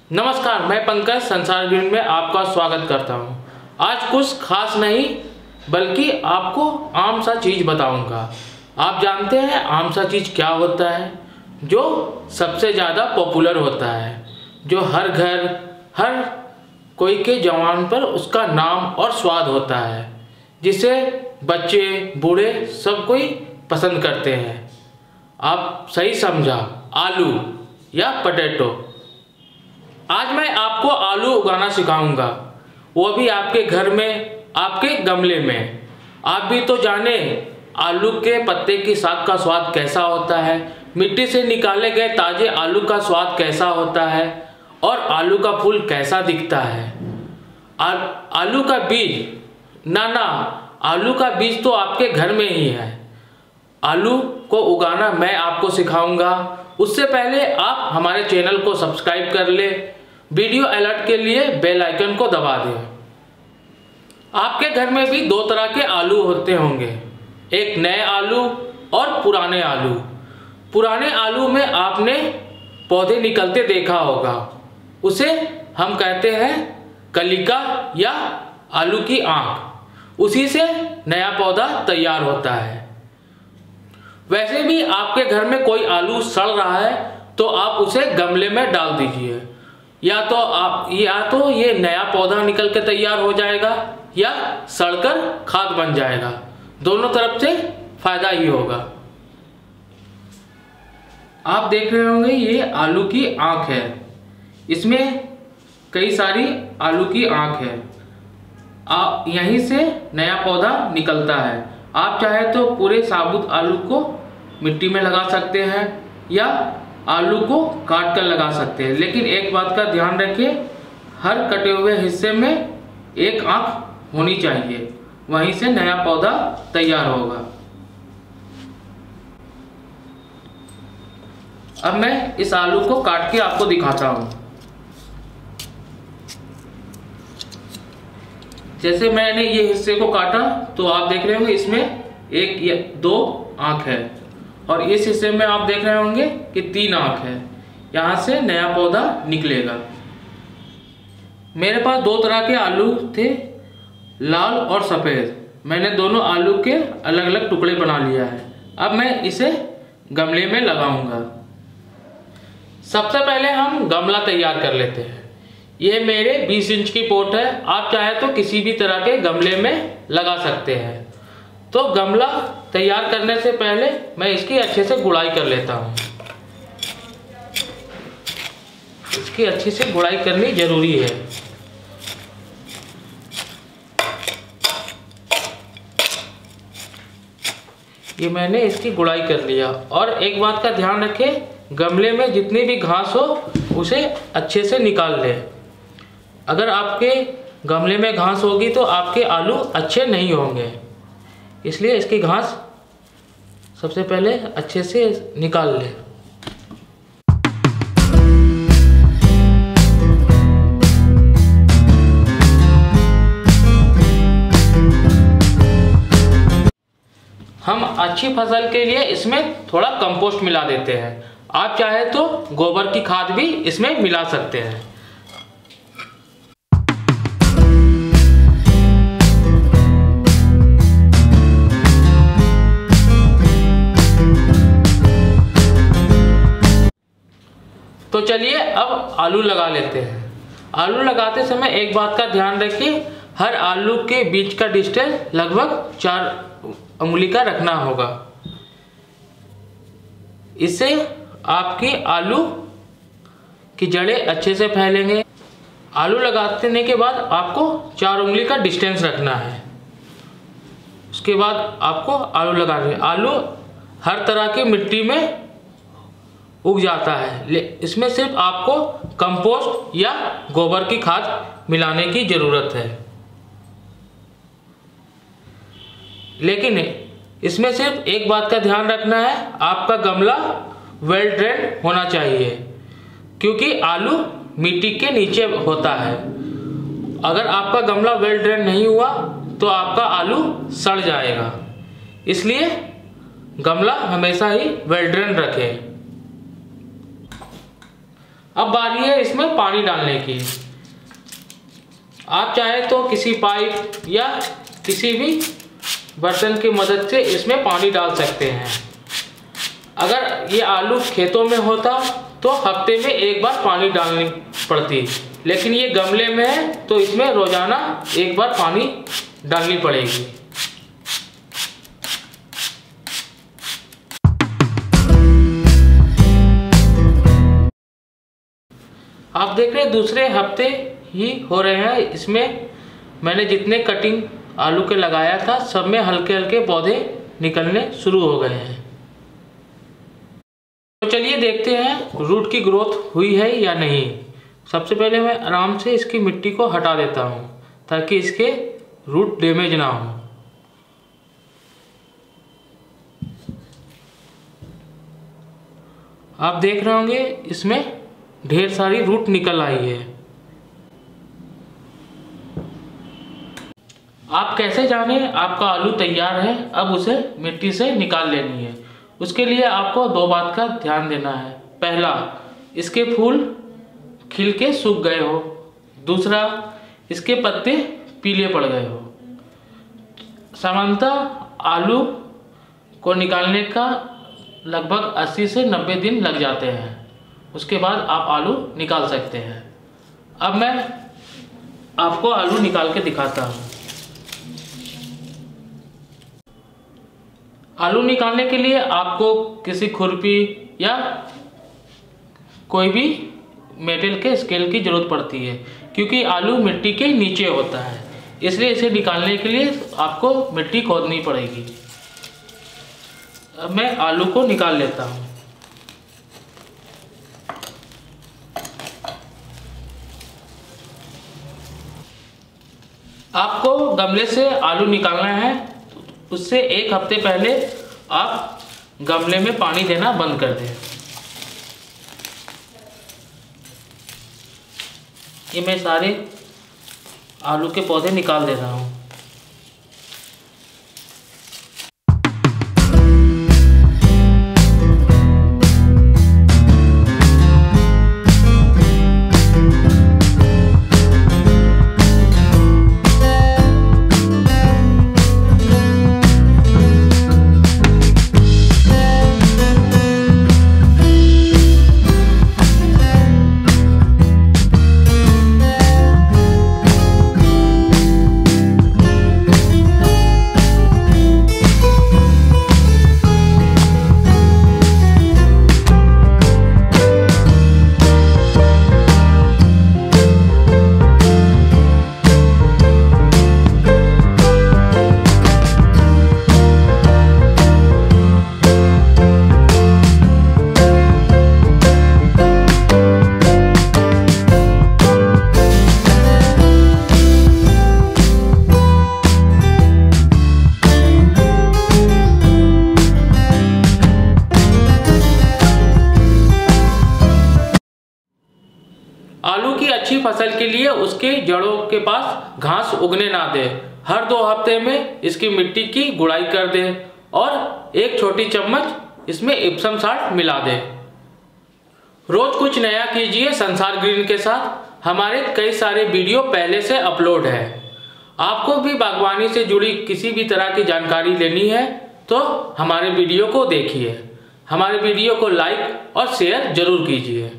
नमस्कार, मैं पंकज संसार ग्रीन में आपका स्वागत करता हूं। आज कुछ खास नहीं बल्कि आपको आम सा चीज़ बताऊंगा। आप जानते हैं आम सा चीज़ क्या होता है? जो सबसे ज़्यादा पॉपुलर होता है, जो हर घर हर कोई के ज़ुबान पर उसका नाम और स्वाद होता है, जिसे बच्चे बूढ़े सब कोई पसंद करते हैं। आप सही समझा, आलू या पोटैटो। आज मैं आपको आलू उगाना सिखाऊंगा, वो भी आपके घर में, आपके गमले में। आप भी तो जाने आलू के पत्ते की साग का स्वाद कैसा होता है, मिट्टी से निकाले गए ताजे आलू का स्वाद कैसा होता है और आलू का फूल कैसा दिखता है। आलू का बीज ना आलू का बीज तो आपके घर में ही है। आलू को उगाना मैं आपको सिखाऊंगा। उससे पहले आप हमारे चैनल को सब्सक्राइब कर ले, वीडियो अलर्ट के लिए बेल आइकन को दबा दें। आपके घर में भी दो तरह के आलू होते होंगे, एक नए आलू और पुराने आलू। पुराने आलू में आपने पौधे निकलते देखा होगा, उसे हम कहते हैं कलिका या आलू की आंख। उसी से नया पौधा तैयार होता है। वैसे भी आपके घर में कोई आलू सड़ रहा है तो आप उसे गमले में डाल दीजिए, या तो ये नया पौधा निकल के तैयार हो जाएगा या सड़कर खाद बन जाएगा। दोनों तरफ से फायदा ही होगा। आप देख रहे होंगे ये आलू की आंख है, इसमें कई सारी आलू की आंख है। यहीं से नया पौधा निकलता है। आप चाहे तो पूरे साबुत आलू को मिट्टी में लगा सकते हैं या आलू को काट कर लगा सकते हैं, लेकिन एक बात का ध्यान रखिए, हर कटे हुए हिस्से में एक आंख होनी चाहिए, वहीं से नया पौधा तैयार होगा। अब मैं इस आलू को काट के आपको दिखाता हूं। जैसे मैंने ये हिस्से को काटा तो आप देख रहे होंगे इसमें एक या दो आंख है, और इस हिस्से में आप देख रहे होंगे कि 3 आंख है। यहाँ से नया पौधा निकलेगा। मेरे पास 2 तरह के आलू थे, लाल और सफ़ेद। मैंने दोनों आलू के अलग अलग टुकड़े बना लिया है। अब मैं इसे गमले में लगाऊंगा। सबसे पहले हम गमला तैयार कर लेते हैं। ये मेरे 20 इंच की पॉट है, आप चाहे तो किसी भी तरह के गमले में लगा सकते हैं। तो गमला तैयार करने से पहले मैं इसकी अच्छे से गुड़ाई कर लेता हूँ। इसकी अच्छी से गुड़ाई करनी जरूरी है। ये मैंने इसकी गुड़ाई कर लिया। और एक बात का ध्यान रखें, गमले में जितनी भी घास हो उसे अच्छे से निकाल लें। अगर आपके गमले में घास होगी तो आपके आलू अच्छे नहीं होंगे, इसलिए इसकी घास सबसे पहले अच्छे से निकाल लें। हम अच्छी फसल के लिए इसमें थोड़ा कंपोस्ट मिला देते हैं। आप चाहे तो गोबर की खाद भी इसमें मिला सकते हैं। तो चलिए अब आलू लगा लेते हैं। आलू लगाते समय एक बात का ध्यान रखिए, हर आलू के बीच का डिस्टेंस लगभग 4 उंगली का रखना होगा। इससे आपकी आलू की जड़ें अच्छे से फैलेंगे। आलू लगाने के बाद आपको 4 उंगली का डिस्टेंस रखना है। उसके बाद आपको आलू लगाने। आलू हर तरह की मिट्टी में उग जाता है, इसमें सिर्फ आपको कंपोस्ट या गोबर की खाद मिलाने की ज़रूरत है। लेकिन इसमें सिर्फ एक बात का ध्यान रखना है, आपका गमला वेल ड्रेन होना चाहिए, क्योंकि आलू मिट्टी के नीचे होता है। अगर आपका गमला वेल ड्रेन नहीं हुआ तो आपका आलू सड़ जाएगा। इसलिए गमला हमेशा ही वेल ड्रेन रखें। अब बारी है इसमें पानी डालने की। आप चाहे तो किसी पाइप या किसी भी बर्तन की मदद से इसमें पानी डाल सकते हैं। अगर ये आलू खेतों में होता तो हफ्ते में एक बार पानी डालनी पड़ती, लेकिन ये गमले में है तो इसमें रोजाना एक बार पानी डालनी पड़ेगी। आप देख रहे हैं दूसरे हफ्ते ही हो रहे हैं। इसमें मैंने जितने कटिंग आलू के लगाया था सब में हल्के हल्के पौधे निकलने शुरू हो गए हैं। तो चलिए देखते हैं रूट की ग्रोथ हुई है या नहीं। सबसे पहले मैं आराम से इसकी मिट्टी को हटा देता हूँ ताकि इसके रूट डैमेज ना हो। आप देख रहे होंगे इसमें ढेर सारी रूट निकल आई है। आप कैसे जाने आपका आलू तैयार है? अब उसे मिट्टी से निकाल लेनी है। उसके लिए आपको दो बात का ध्यान देना है। पहला, इसके फूल खिल के सूख गए हो। दूसरा, इसके पत्ते पीले पड़ गए हो। सामान्यतः आलू को निकालने का लगभग 80 से 90 दिन लग जाते हैं। उसके बाद आप आलू निकाल सकते हैं। अब मैं आपको आलू निकाल के दिखाता हूँ। आलू निकालने के लिए आपको किसी खुरपी या कोई भी मेटल के स्केल की जरूरत पड़ती है, क्योंकि आलू मिट्टी के नीचे होता है, इसलिए इसे निकालने के लिए आपको मिट्टी खोदनी पड़ेगी। अब मैं आलू को निकाल लेता हूँ। आपको गमले से आलू निकालना है, उससे एक हफ्ते पहले आप गमले में पानी देना बंद कर दें। ये मैं सारे आलू के पौधे निकाल दे रहा हूँ। आलू की अच्छी फसल के लिए उसके जड़ों के पास घास उगने ना दे। हर 2 हफ्ते में इसकी मिट्टी की गुड़ाई कर दे और एक छोटी चम्मच इसमें इप्सम साल्ट मिला दे। रोज कुछ नया कीजिए संसार ग्रीन के साथ। हमारे कई सारे वीडियो पहले से अपलोड है। आपको भी बागवानी से जुड़ी किसी भी तरह की जानकारी लेनी है तो हमारे वीडियो को देखिए। हमारे वीडियो को लाइक और शेयर जरूर कीजिए।